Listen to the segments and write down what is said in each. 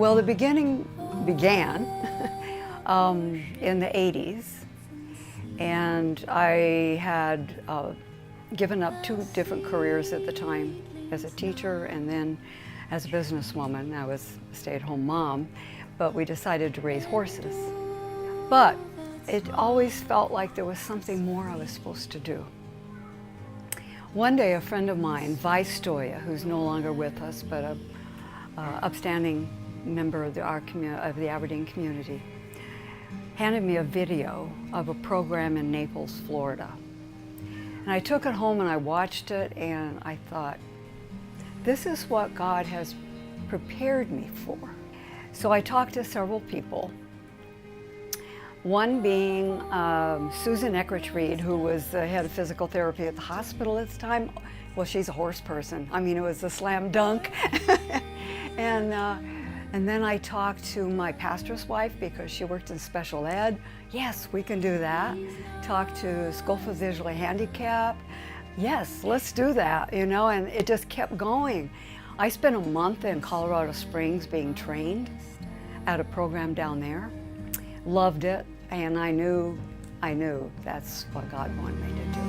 Well, the beginning began in the 80s, and I had given up 2 different careers at the time, as a teacher and then as a businesswoman. I was a stay-at-home mom, but we decided to raise horses. But it always felt like there was something more I was supposed to do. One day, a friend of mine, Stoia, who's no longer with us, but a upstanding member of the Aberdeen community, handed me a video of a program in Naples, Florida. And I took it home and I watched it and I thought, this is what God has prepared me for. So I talked to several people, one being Susan Eckrich-Reed, who was the head of physical therapy at the hospital at the time. Well, she's a horse person. I mean, it was a slam dunk. And then I talked to my pastor's wife because she worked in special ed. Yes, we can do that. Talked to Schofield Visually Handicapped. Yes, let's do that, you know, and it just kept going. I spent a month in Colorado Springs being trained at a program down there. Loved it, and I knew that's what God wanted me to do.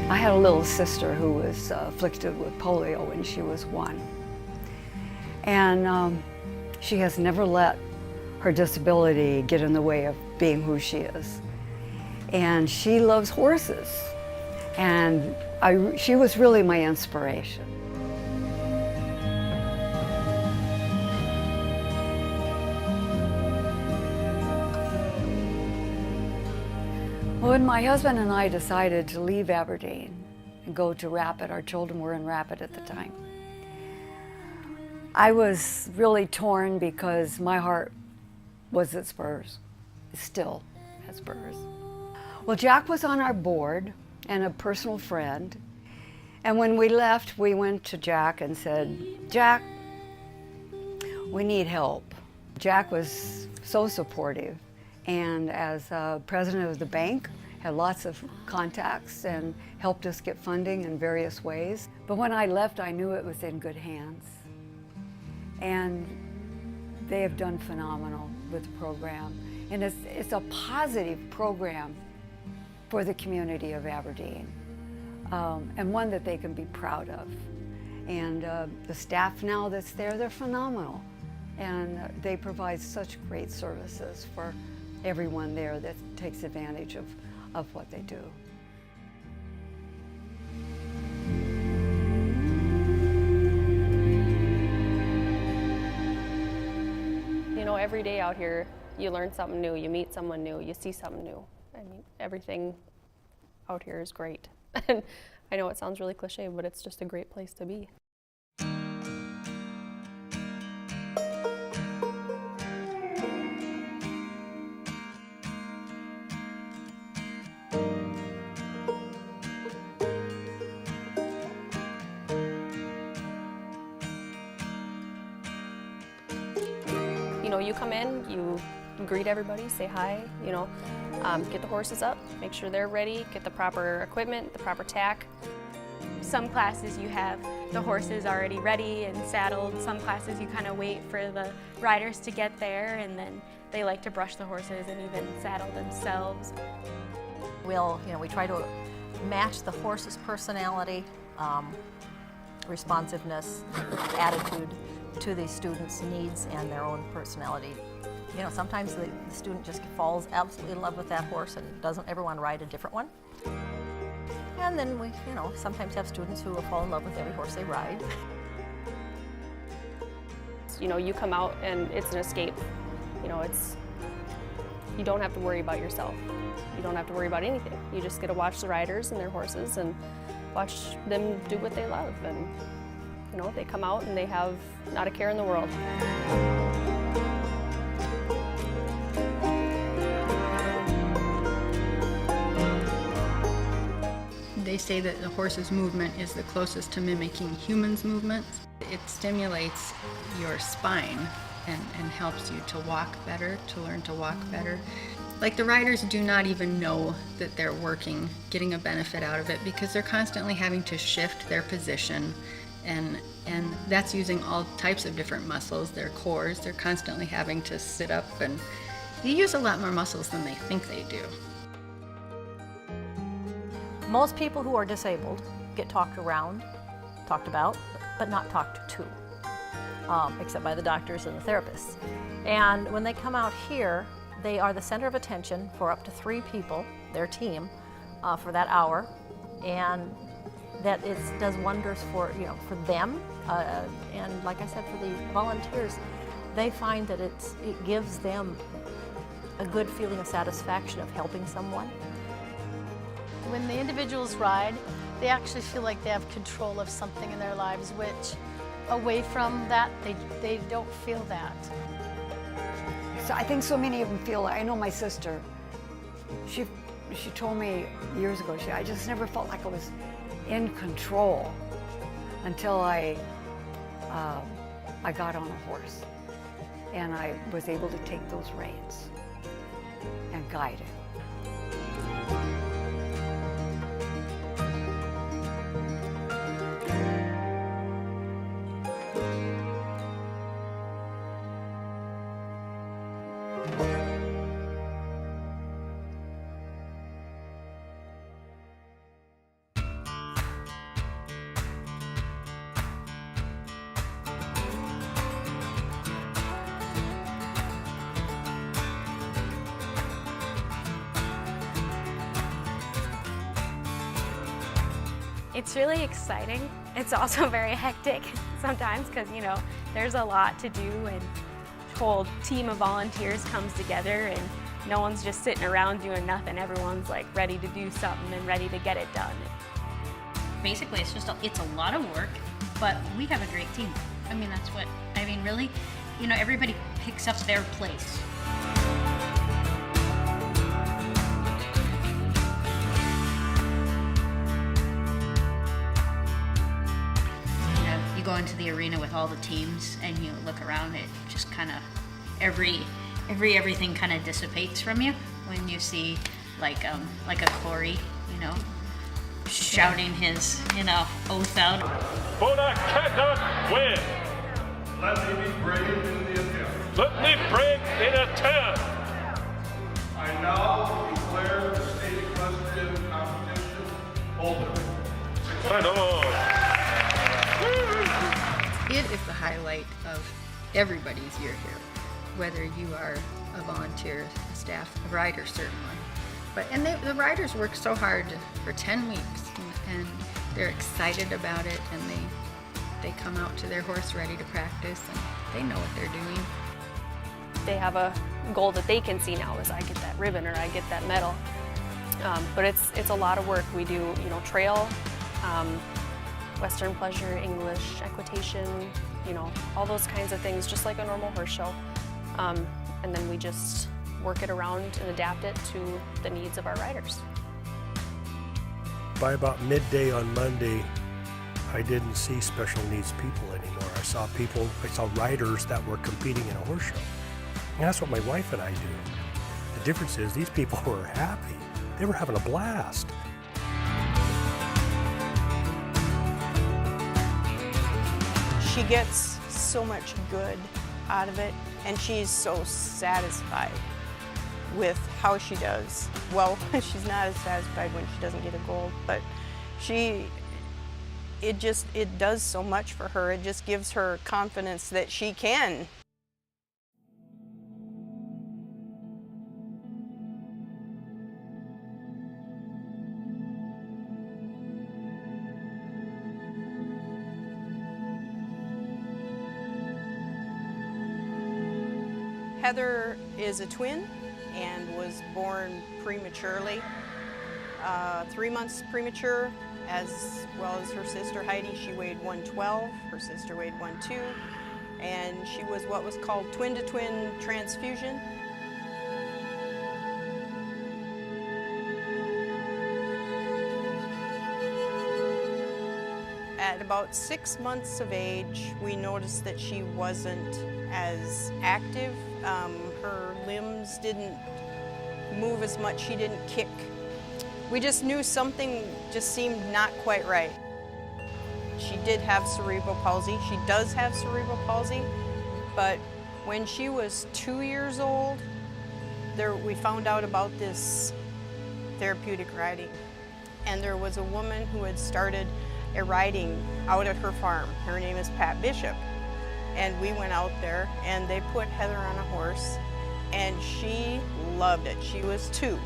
I had a little sister who was afflicted with polio when she was 1. And she has never let her disability get in the way of being who she is. And she loves horses. And she was really my inspiration. When my husband and I decided to leave Aberdeen and go to Rapid, our children were in Rapid at the time, I was really torn because my heart was at SPURS, still at SPURS. Well, Jack was on our board and a personal friend, and when we left, we went to Jack and said, Jack, we need help. Jack was so supportive, and as president of the bank, had lots of contacts and helped us get funding in various ways. But when I left, I knew it was in good hands. And they have done phenomenal with the program. And it's a positive program for the community of Aberdeen, and one that they can be proud of. And the staff now that's there, they're phenomenal. And they provide such great services for everyone there that takes advantage of what they do. You know, every day out here, you learn something new, you meet someone new, you see something new. I mean, everything out here is great. And I know it sounds really cliche, but it's just a great place to be. You know, you come in, you greet everybody, say hi, you know, get the horses up, make sure they're ready, get the proper equipment, the proper tack. Some classes you have the horses already ready and saddled. Some classes you kind of wait for the riders to get there, and then they like to brush the horses and even saddle themselves. We try to match the horse's personality, responsiveness, attitude to the students' needs and their own personality. You know, sometimes the student just falls absolutely in love with that horse and doesn't ever want to ride a different one. And then we, sometimes have students who will fall in love with every horse they ride. You know, you come out and it's an escape. You know, you don't have to worry about yourself. You don't have to worry about anything. You just get to watch the riders and their horses and watch them do what they love. And you know, they come out and they have not a care in the world. They say that the horse's movement is the closest to mimicking humans' movements. It stimulates your spine and helps you to walk better, to learn to walk better. Like the riders do not even know that they're working, getting a benefit out of it, because they're constantly having to shift their position, and that's using all types of different muscles, their cores. They're constantly having to sit up, and you use a lot more muscles than they think they do. Most people who are disabled get talked around, talked about, but not talked to, except by the doctors and the therapists. And when they come out here, they are the center of attention for up to 3 people, their team, for that hour, and that does wonders for for them. And like I said, for the volunteers, they find that it gives them a good feeling of satisfaction of helping someone. When the individuals ride, they actually feel like they have control of something in their lives, which away from that, they don't feel that. So I think so many of them feel, I know my sister, she told me years ago, I just never felt like I was in control until I got on a horse and I was able to take those reins and guide it. It's really exciting. It's also very hectic sometimes because, there's a lot to do, and the whole team of volunteers comes together and no one's just sitting around doing nothing. Everyone's like ready to do something and ready to get it done. Basically, it's a lot of work, but we have a great team. Really, everybody picks up their place. Go into the arena with all the teams and you look around, it just kind of everything kind of dissipates from you when you see like a Corey, shouting his oath out. Bona cannot win. Let me be brave in the attempt. Let me brave in attempt. I now declare the state equestrian competition open. Right on. It is the highlight of everybody's year here, whether you are a volunteer, a staff, a rider certainly. The riders work so hard for 10 weeks, and they're excited about it, and they come out to their horse ready to practice, and they know what they're doing. They have a goal that they can see now is I get that ribbon or I get that medal. But it's a lot of work. We do trail, Western pleasure, English, equitation, all those kinds of things, just like a normal horse show. And then we just work it around and adapt it to the needs of our riders. By about midday on Monday, I didn't see special needs people anymore. I saw riders that were competing in a horse show. And that's what my wife and I do. The difference is these people were happy. They were having a blast. She gets so much good out of it, and she's so satisfied with how she does. Well, she's not as satisfied when she doesn't get a gold, but it does so much for her. It just gives her confidence that she can. Heather is a twin and was born prematurely, 3 months premature, as well as her sister Heidi. She weighed 112, her sister weighed 102, and she was what was called twin-to-twin transfusion. At about 6 months of age, we noticed that she wasn't as active. Her limbs didn't move as much, she didn't kick. We just knew something just seemed not quite right. She did have cerebral palsy. She does have cerebral palsy, but when she was 2 years old, we found out about this therapeutic riding. And there was a woman who had started a riding out at her farm. Her name is Pat Bishop. And we went out there and they put Heather on a horse and she loved it. She was 2.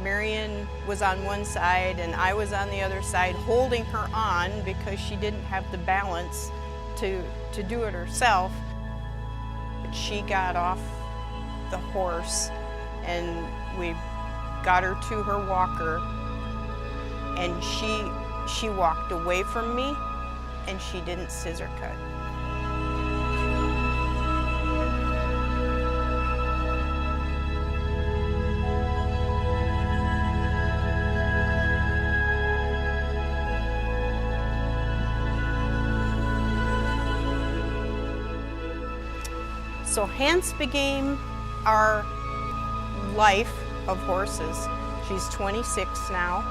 Marion was on one side and I was on the other side holding her on because she didn't have the balance to do it herself. But she got off the horse and we got her to her walker and she walked away from me and she didn't scissor cut. So Hans became our life of horses. She's 26 now,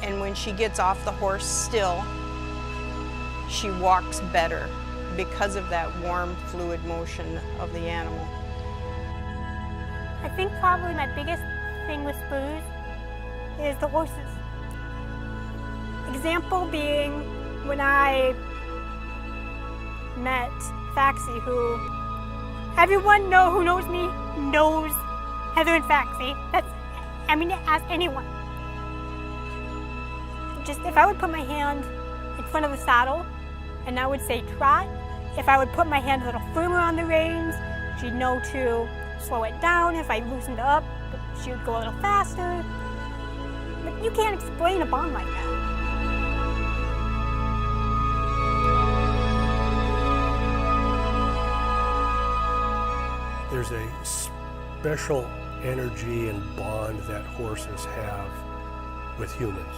and when she gets off the horse still, she walks better because of that warm, fluid motion of the animal. I think probably my biggest thing with SPURS is the horses. Example being when I met Faxi, who everyone who knows me knows Heather and Faxi. Ask anyone. Just if I would put my hand in front of the saddle and I would say trot, if I would put my hand a little firmer on the reins, she'd know to slow it down. If I loosened up, she would go a little faster. But you can't explain a bond like that. There's a special energy and bond that horses have with humans.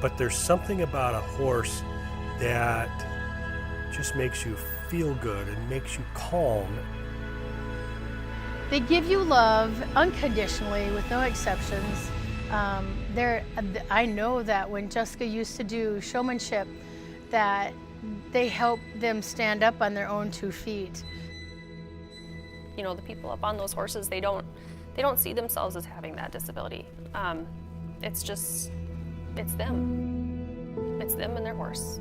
But there's something about a horse that just makes you feel good and makes you calm. They give you love unconditionally with no exceptions. I know that when Jessica used to do showmanship, that they help them stand up on their own 2 feet. You know, the people up on those horses, they don't see themselves as having that disability. It's them. It's them and their horse.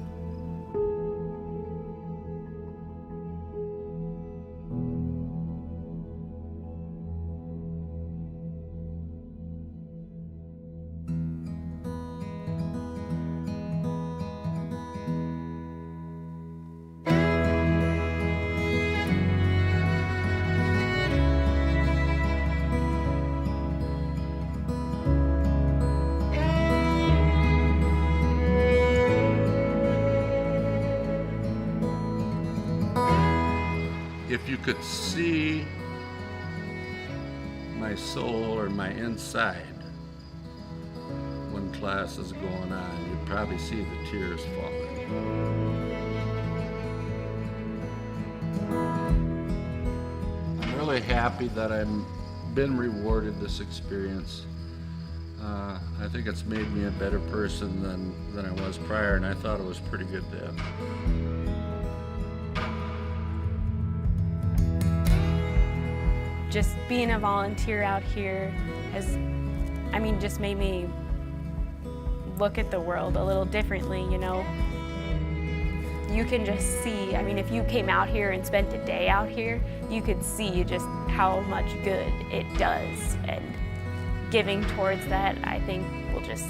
If you could see my soul or my inside when class is going on, you'd probably see the tears falling. I'm really happy that I've been rewarded this experience. I think it's made me a better person than I was prior, and I thought it was pretty good then. Just being a volunteer out here has, just made me look at the world a little differently, you know. You can just see, if you came out here and spent a day out here, you could see just how much good it does. And giving towards that, I think, will just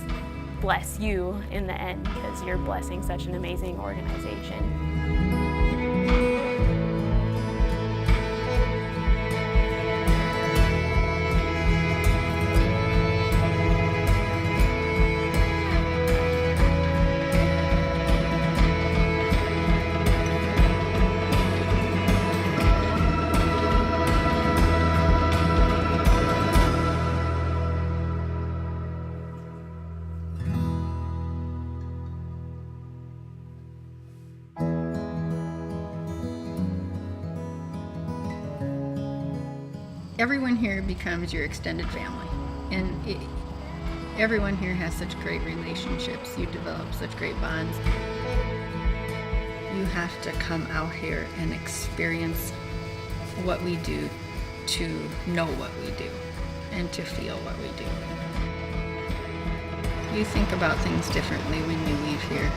bless you in the end because you're blessing such an amazing organization. everyone here becomes your extended family. And everyone here has such great relationships. You develop such great bonds. You have to come out here and experience what we do to know what we do and to feel what we do. You think about things differently when you leave here.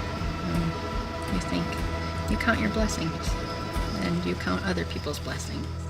You count your blessings and you count other people's blessings.